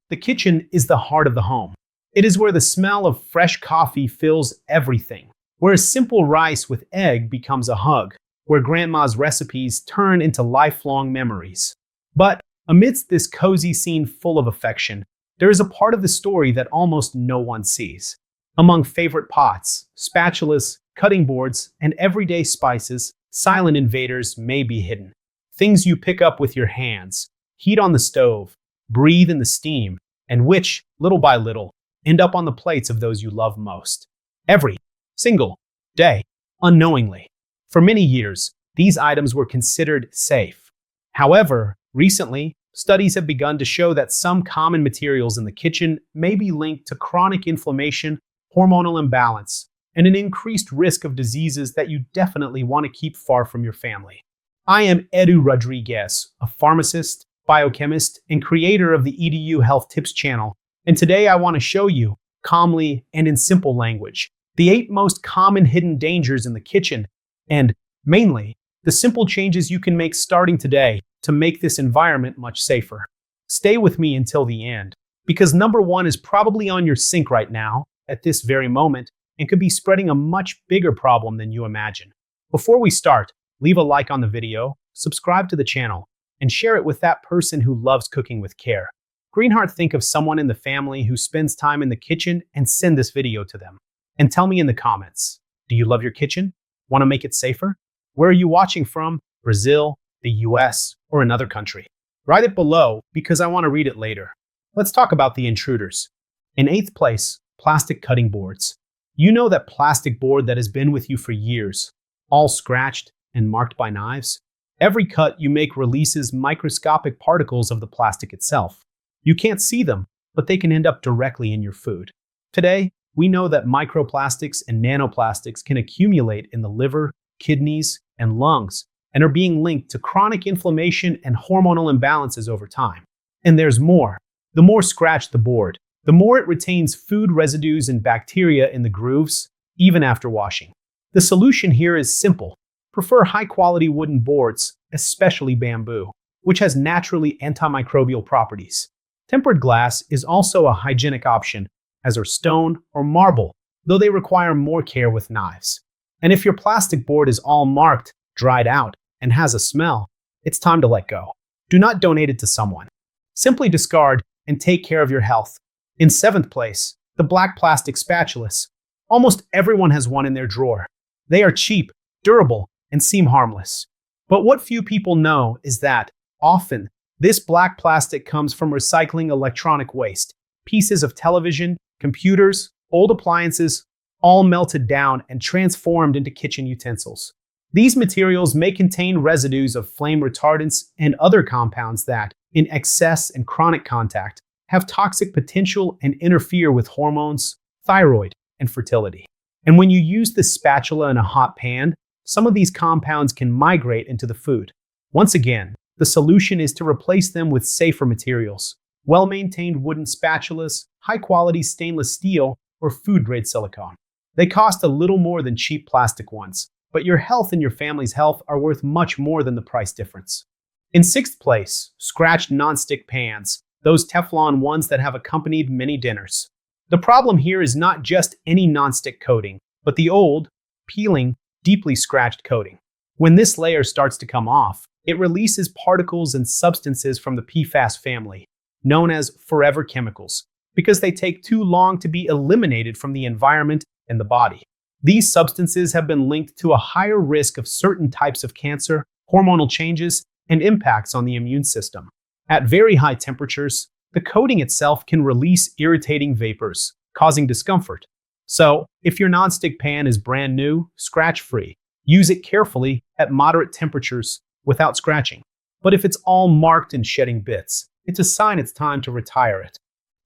The kitchen is the heart of the home. It is where the smell of fresh coffee fills everything, where a simple rice with egg becomes a hug, where grandma's recipes turn into lifelong memories. But amidst this cozy scene full of affection, there is a part of the story that almost no one sees. Among favorite pots, spatulas, cutting boards, and everyday spices, silent invaders may be hidden. Things you pick up with your hands, heat on the stove, breathe in the steam, and which, little by little, end up on the plates of those you love most. Every single day, unknowingly. For many years, these items were considered safe. However, recently, studies have begun to show that some common materials in the kitchen may be linked to chronic inflammation, hormonal imbalance, and an increased risk of diseases that you definitely want to keep far from your family. I am Edu Rodriguez, a pharmacist, biochemist, and creator of the EDU Health Tips channel, and today I want to show you, calmly and in simple language, the 8 most common hidden dangers in the kitchen, and, mainly, the simple changes you can make starting today to make this environment much safer. Stay with me until the end, because number 1 is probably on your sink right now, at this very moment, and could be spreading a much bigger problem than you imagine. Before we start, leave a like on the video, subscribe to the channel, and share it with that person who loves cooking with care. Greenheart, think of someone in the family who spends time in the kitchen and send this video to them. And tell me in the comments, do you love your kitchen? Want to make it safer? Where are you watching from? Brazil, the US, or another country? Write it below because I want to read it later. Let's talk about the intruders. In 8th place, plastic cutting boards. You know that plastic board that has been with you for years, all scratched and marked by knives? Every cut you make releases microscopic particles of the plastic itself. You can't see them, but they can end up directly in your food. Today, we know that microplastics and nanoplastics can accumulate in the liver, kidneys, and lungs, and are being linked to chronic inflammation and hormonal imbalances over time. And there's more. The more scratched the board, the more it retains food residues and bacteria in the grooves, even after washing. The solution here is simple. Prefer high-quality wooden boards, especially bamboo, which has naturally antimicrobial properties. Tempered glass is also a hygienic option, as are stone or marble, though they require more care with knives. And if your plastic board is all marked, dried out, and has a smell, it's time to let go. Do not donate it to someone. Simply discard and take care of your health. In 7th place, the black plastic spatulas. Almost everyone has one in their drawer. They are cheap, durable, and seem harmless. But what few people know is that, often, this black plastic comes from recycling electronic waste. Pieces of television, computers, old appliances, all melted down and transformed into kitchen utensils. These materials may contain residues of flame retardants and other compounds that, in excess and chronic contact, have toxic potential and interfere with hormones, thyroid, and fertility. And when you use the spatula in a hot pan, some of these compounds can migrate into the food. Once again, the solution is to replace them with safer materials, well-maintained wooden spatulas, high-quality stainless steel, or food-grade silicone. They cost a little more than cheap plastic ones, but your health and your family's health are worth much more than the price difference. In 6th place, scratched nonstick pans, those Teflon ones that have accompanied many dinners. The problem here is not just any nonstick coating, but the old, peeling, deeply scratched coating. When this layer starts to come off, it releases particles and substances from the PFAS family, known as forever chemicals, because they take too long to be eliminated from the environment and the body. These substances have been linked to a higher risk of certain types of cancer, hormonal changes, and impacts on the immune system. At very high temperatures, the coating itself can release irritating vapors, causing discomfort. So, if your nonstick pan is brand new, scratch-free, use it carefully at moderate temperatures without scratching. But if it's all marked and shedding bits, it's a sign it's time to retire it.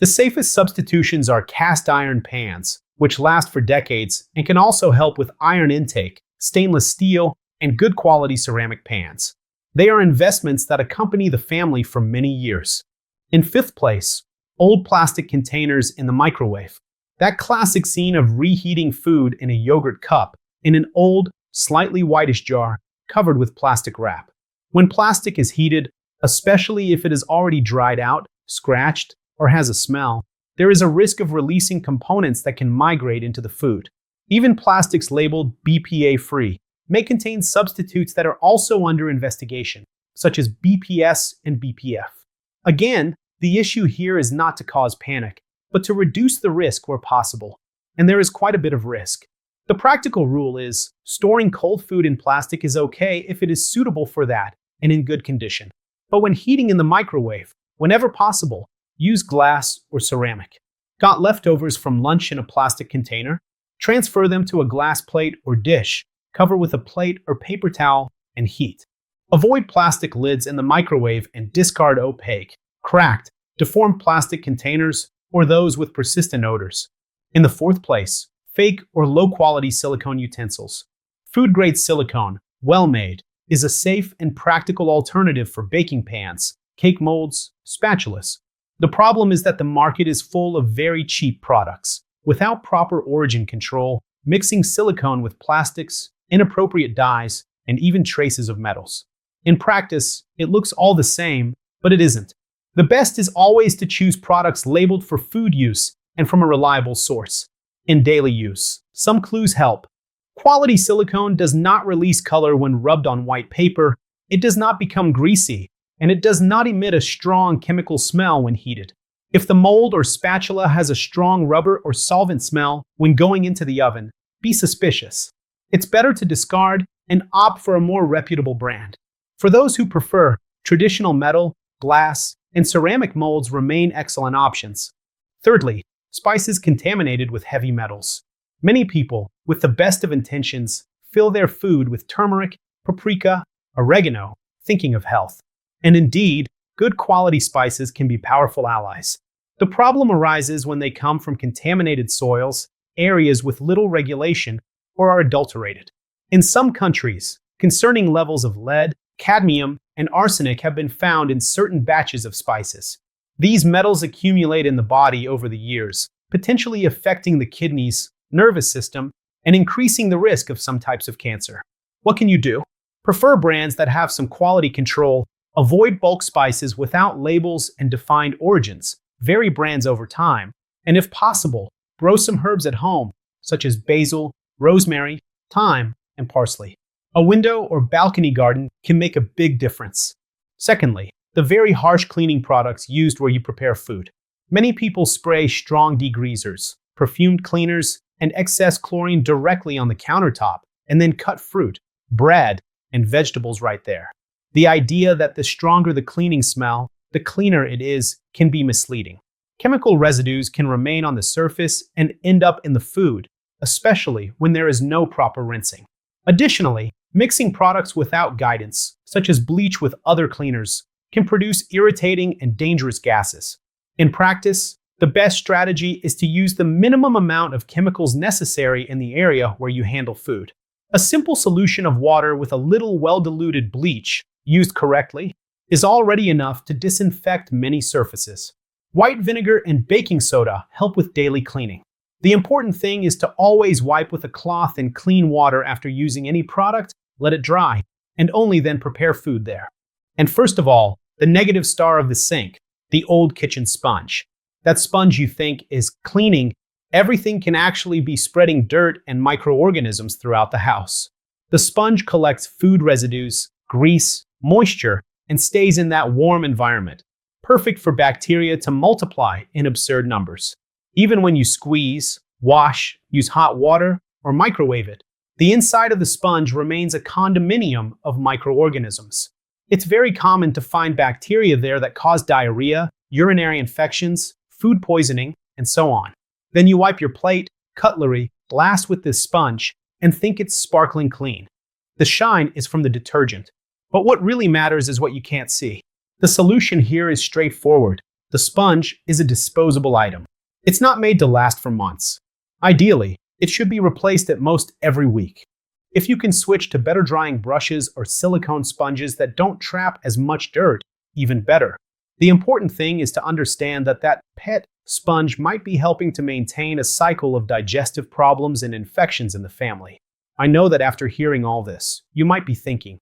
The safest substitutions are cast iron pans, which last for decades and can also help with iron intake, stainless steel, and good quality ceramic pans. They are investments that accompany the family for many years. In 5th place, old plastic containers in the microwave. That classic scene of reheating food in a yogurt cup in an old, slightly whitish jar covered with plastic wrap. When plastic is heated, especially if it is already dried out, scratched, or has a smell, there is a risk of releasing components that can migrate into the food. Even plastics labeled BPA-free may contain substitutes that are also under investigation, such as BPS and BPF. Again, the issue here is not to cause panic, but to reduce the risk where possible. And there is quite a bit of risk. The practical rule is, storing cold food in plastic is okay if it is suitable for that and in good condition. But when heating in the microwave, whenever possible, use glass or ceramic. Got leftovers from lunch in a plastic container? Transfer them to a glass plate or dish, cover with a plate or paper towel, and heat. Avoid plastic lids in the microwave and discard opaque, cracked, deformed plastic containers or those with persistent odors. In the fourth place, fake or low-quality silicone utensils. Food-grade silicone, well-made, is a safe and practical alternative for baking pans, cake molds, spatulas. The problem is that the market is full of very cheap products. Without proper origin control, mixing silicone with plastics, inappropriate dyes, and even traces of metals. In practice, it looks all the same, but it isn't. The best is always to choose products labeled for food use and from a reliable source. In daily use, some clues help. Quality silicone does not release color when rubbed on white paper, it does not become greasy, and it does not emit a strong chemical smell when heated. If the mold or spatula has a strong rubber or solvent smell when going into the oven, be suspicious. It's better to discard and opt for a more reputable brand. For those who prefer, traditional metal, glass, and ceramic molds remain excellent options. Thirdly, spices contaminated with heavy metals. Many people, with the best of intentions, fill their food with turmeric, paprika, oregano, thinking of health. And indeed, good quality spices can be powerful allies. The problem arises when they come from contaminated soils, areas with little regulation, or are adulterated. In some countries, concerning levels of lead, cadmium, and arsenic have been found in certain batches of spices. These metals accumulate in the body over the years, potentially affecting the kidneys, nervous system, and increasing the risk of some types of cancer. What can you do? Prefer brands that have some quality control, avoid bulk spices without labels and defined origins, vary brands over time, and if possible, grow some herbs at home, such as basil, rosemary, thyme, and parsley. A window or balcony garden can make a big difference. Secondly, the very harsh cleaning products used where you prepare food. Many people spray strong degreasers, perfumed cleaners, and excess chlorine directly on the countertop, and then cut fruit, bread, and vegetables right there. The idea that the stronger the cleaning smell, the cleaner it is, can be misleading. Chemical residues can remain on the surface and end up in the food, especially when there is no proper rinsing. Additionally, mixing products without guidance, such as bleach with other cleaners, can produce irritating and dangerous gases. In practice, the best strategy is to use the minimum amount of chemicals necessary in the area where you handle food. A simple solution of water with a little well-diluted bleach, used correctly, is already enough to disinfect many surfaces. White vinegar and baking soda help with daily cleaning. The important thing is to always wipe with a cloth in clean water after using any product, let it dry, and only then prepare food there. And first of all, the negative star of the sink, the old kitchen sponge. That sponge you think is cleaning, everything can actually be spreading dirt and microorganisms throughout the house. The sponge collects food residues, grease, moisture, and stays in that warm environment, perfect for bacteria to multiply in absurd numbers. Even when you squeeze, wash, use hot water, or microwave it, the inside of the sponge remains a condominium of microorganisms. It's very common to find bacteria there that cause diarrhea, urinary infections, food poisoning, and so on. Then you wipe your plate, cutlery, glass with this sponge, and think it's sparkling clean. The shine is from the detergent. But what really matters is what you can't see. The solution here is straightforward. The sponge is a disposable item. It's not made to last for months. Ideally, it should be replaced at most every week. If you can switch to better drying brushes or silicone sponges that don't trap as much dirt, even better. The important thing is to understand that that pet sponge might be helping to maintain a cycle of digestive problems and infections in the family. I know that after hearing all this, you might be thinking,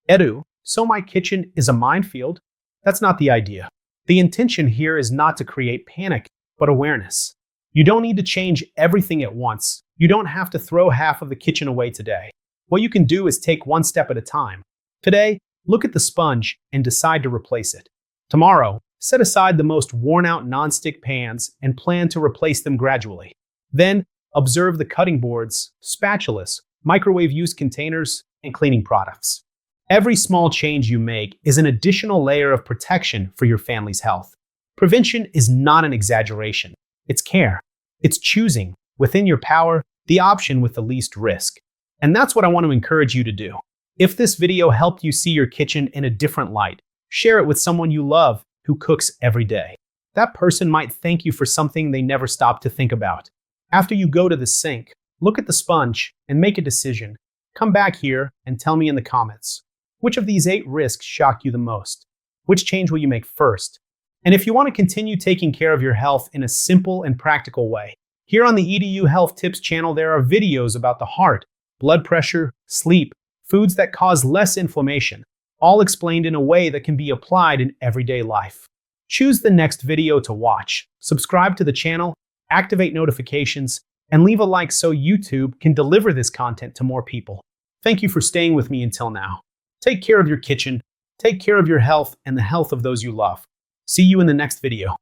Edu, so my kitchen is a minefield? That's not the idea. The intention here is not to create panic, but awareness. You don't need to change everything at once. You don't have to throw half of the kitchen away today. What you can do is take one step at a time. Today, look at the sponge and decide to replace it. Tomorrow, set aside the most worn-out nonstick pans and plan to replace them gradually. Then, observe the cutting boards, spatulas, microwave-use containers, and cleaning products. Every small change you make is an additional layer of protection for your family's health. Prevention is not an exaggeration. It's care. It's choosing, within your power, the option with the least risk. And that's what I want to encourage you to do. If this video helped you see your kitchen in a different light, share it with someone you love who cooks every day. That person might thank you for something they never stopped to think about. After you go to the sink, look at the sponge and make a decision. Come back here and tell me in the comments. Which of these 8 risks shock you the most? Which change will you make first? And if you want to continue taking care of your health in a simple and practical way, here on the EDU Health Tips channel there are videos about the heart, blood pressure, sleep, foods that cause less inflammation, all explained in a way that can be applied in everyday life. Choose the next video to watch, subscribe to the channel, activate notifications, and leave a like so YouTube can deliver this content to more people. Thank you for staying with me until now. Take care of your kitchen, take care of your health and the health of those you love. See you in the next video.